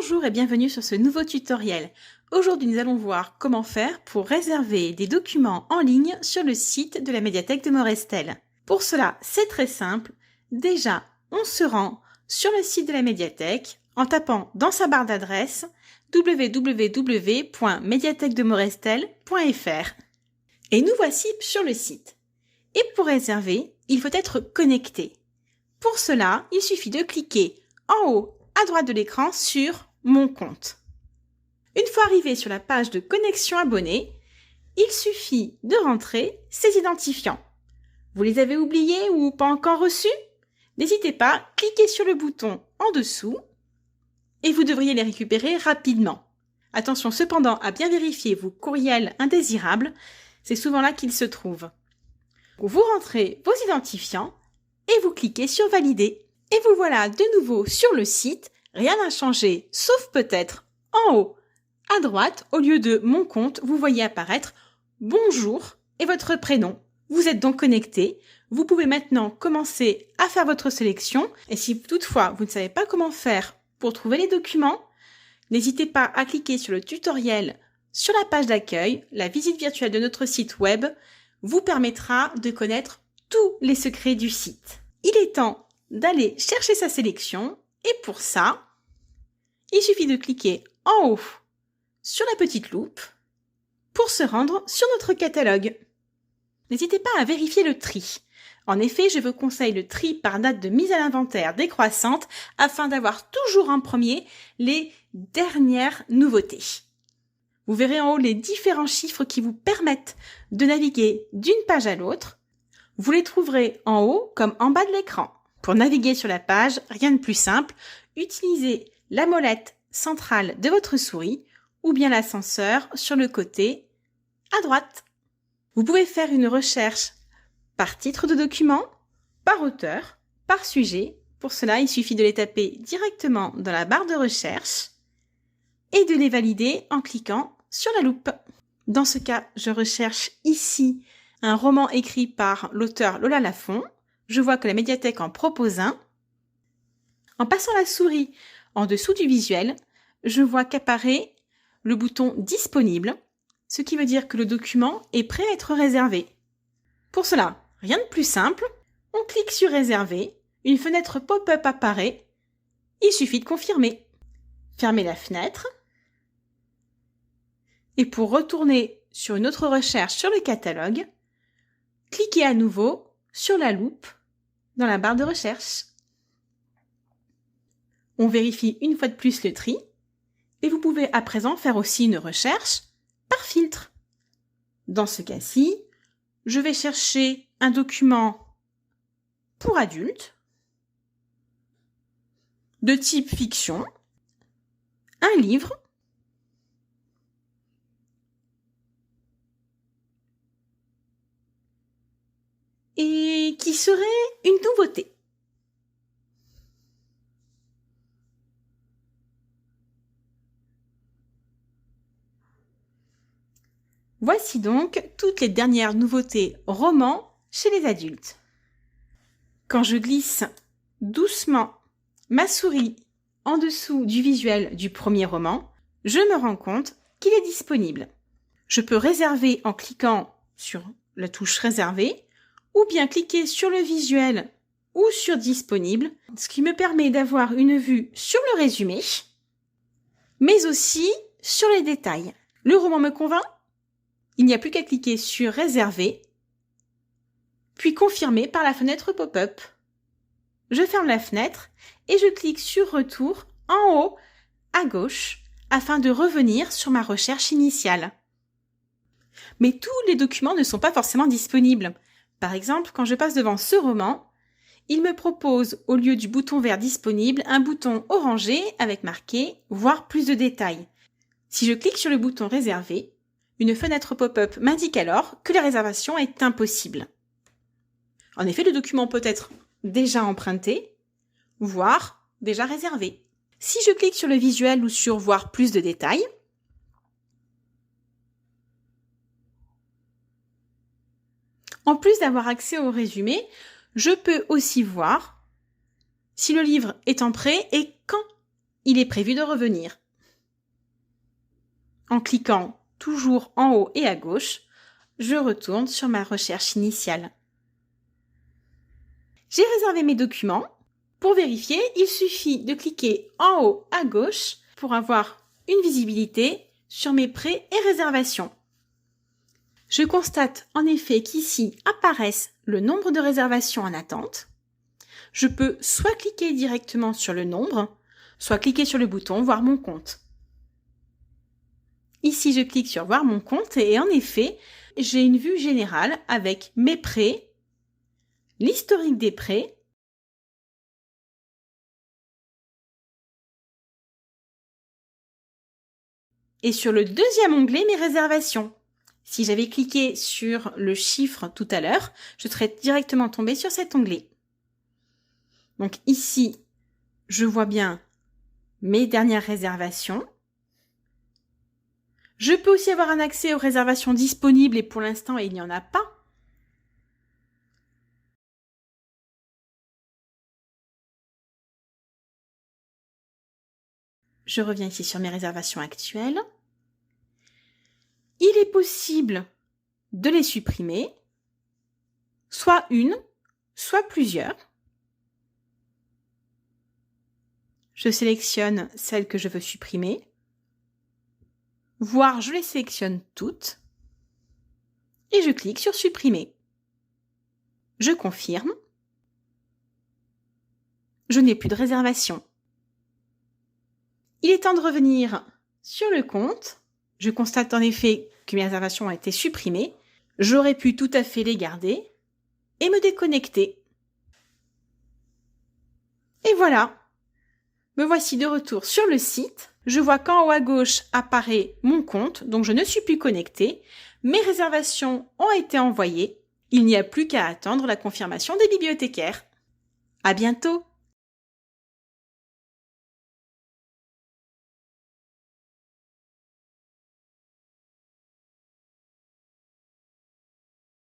Bonjour et bienvenue sur ce nouveau tutoriel. Aujourd'hui, nous allons voir comment faire pour réserver des documents en ligne sur le site de la médiathèque de Morestel. Pour cela, c'est très simple. Déjà, on se rend sur le site de la médiathèque en tapant dans sa barre d'adresse www.mediathèquedemorestel.fr. Et nous voici sur le site. Et pour réserver, il faut être connecté. Pour cela, il suffit de cliquer en haut à droite de l'écran sur « Mon compte ». Une fois arrivé sur la page de connexion abonnée, il suffit de rentrer ses identifiants. Vous les avez oubliés ou pas encore reçus? N'hésitez pas, cliquez sur le bouton en dessous et vous devriez les récupérer rapidement. Attention cependant à bien vérifier vos courriels indésirables, c'est souvent là qu'ils se trouvent. Vous rentrez vos identifiants et vous cliquez sur « Valider ». Et vous voilà de nouveau sur le site, rien n'a changé, sauf peut-être en haut à droite, au lieu de « Mon compte », vous voyez apparaître « Bonjour » et votre prénom. Vous êtes donc connecté. Vous pouvez maintenant commencer à faire votre sélection. Et si toutefois vous ne savez pas comment faire pour trouver les documents, n'hésitez pas à cliquer sur le tutoriel sur la page d'accueil. La visite virtuelle de notre site web vous permettra de connaître tous les secrets du site. Il est temps d'aller chercher sa sélection et pour ça, il suffit de cliquer en haut sur la petite loupe pour se rendre sur notre catalogue. N'hésitez pas à vérifier le tri. En effet, je vous conseille le tri par date de mise à l'inventaire décroissante afin d'avoir toujours en premier les dernières nouveautés. Vous verrez en haut les différents chiffres qui vous permettent de naviguer d'une page à l'autre. Vous les trouverez en haut comme en bas de l'écran. Pour naviguer sur la page, rien de plus simple, utilisez la molette centrale de votre souris ou bien l'ascenseur sur le côté à droite. Vous pouvez faire une recherche par titre de document, par auteur, par sujet. Pour cela, il suffit de les taper directement dans la barre de recherche et de les valider en cliquant sur la loupe. Dans ce cas, je recherche ici un roman écrit par l'auteur Lola Lafont. Je vois que la médiathèque en propose un. En passant la souris en dessous du visuel, je vois qu'apparaît le bouton « Disponible », ce qui veut dire que le document est prêt à être réservé. Pour cela, rien de plus simple, on clique sur « Réserver », une fenêtre pop-up apparaît, il suffit de confirmer. Fermez la fenêtre. Et pour retourner sur une autre recherche sur le catalogue, cliquez à nouveau sur la loupe dans la barre de recherche. On vérifie une fois de plus le tri et vous pouvez à présent faire aussi une recherche par filtre. Dans ce cas-ci, je vais chercher un document pour adultes de type fiction, un livre, et qui serait une nouveauté. Voici donc toutes les dernières nouveautés romans chez les adultes. Quand je glisse doucement ma souris en dessous du visuel du premier roman, je me rends compte qu'il est disponible. Je peux réserver en cliquant sur la touche « Réserver » ou bien cliquer sur le visuel ou sur « Disponible », ce qui me permet d'avoir une vue sur le résumé, mais aussi sur les détails. Le roman me convainc? Il n'y a plus qu'à cliquer sur « Réserver », puis « Confirmer » par la fenêtre pop-up. Je ferme la fenêtre et je clique sur « Retour » en haut à gauche afin de revenir sur ma recherche initiale. Mais tous les documents ne sont pas forcément disponibles. Par exemple, quand je passe devant ce roman, il me propose, au lieu du bouton vert disponible, un bouton orangé avec marqué « Voir plus de détails ». Si je clique sur le bouton « Réserver », une fenêtre pop-up m'indique alors que la réservation est impossible. En effet, le document peut être déjà emprunté, voire déjà réservé. Si je clique sur le visuel ou sur « Voir plus de détails », en plus d'avoir accès au résumé, je peux aussi voir si le livre est en prêt et quand il est prévu de revenir. En cliquant toujours en haut et à gauche, je retourne sur ma recherche initiale. J'ai réservé mes documents. Pour vérifier, il suffit de cliquer en haut à gauche pour avoir une visibilité sur mes prêts et réservations. Je constate en effet qu'ici apparaissent le nombre de réservations en attente. Je peux soit cliquer directement sur le nombre, soit cliquer sur le bouton « Voir mon compte ». Ici, je clique sur « Voir mon compte » et en effet, j'ai une vue générale avec mes prêts, l'historique des prêts, et sur le deuxième onglet, mes réservations. Si j'avais cliqué sur le chiffre tout à l'heure, je serais directement tombée sur cet onglet. Donc ici, je vois bien mes dernières réservations. Je peux aussi avoir un accès aux réservations disponibles et pour l'instant, il n'y en a pas. Je reviens ici sur mes réservations actuelles. Il est possible de les supprimer, soit une, soit plusieurs. Je sélectionne celle que je veux supprimer, voire je les sélectionne toutes et je clique sur supprimer. Je confirme. Je n'ai plus de réservation. Il est temps de revenir sur le compte. Je constate en effet que mes réservations ont été supprimées. J'aurais pu tout à fait les garder et me déconnecter. Et voilà, me voici de retour sur le site. Je vois qu'en haut à gauche apparaît mon compte, donc je ne suis plus connectée. Mes réservations ont été envoyées. Il n'y a plus qu'à attendre la confirmation des bibliothécaires. À bientôt!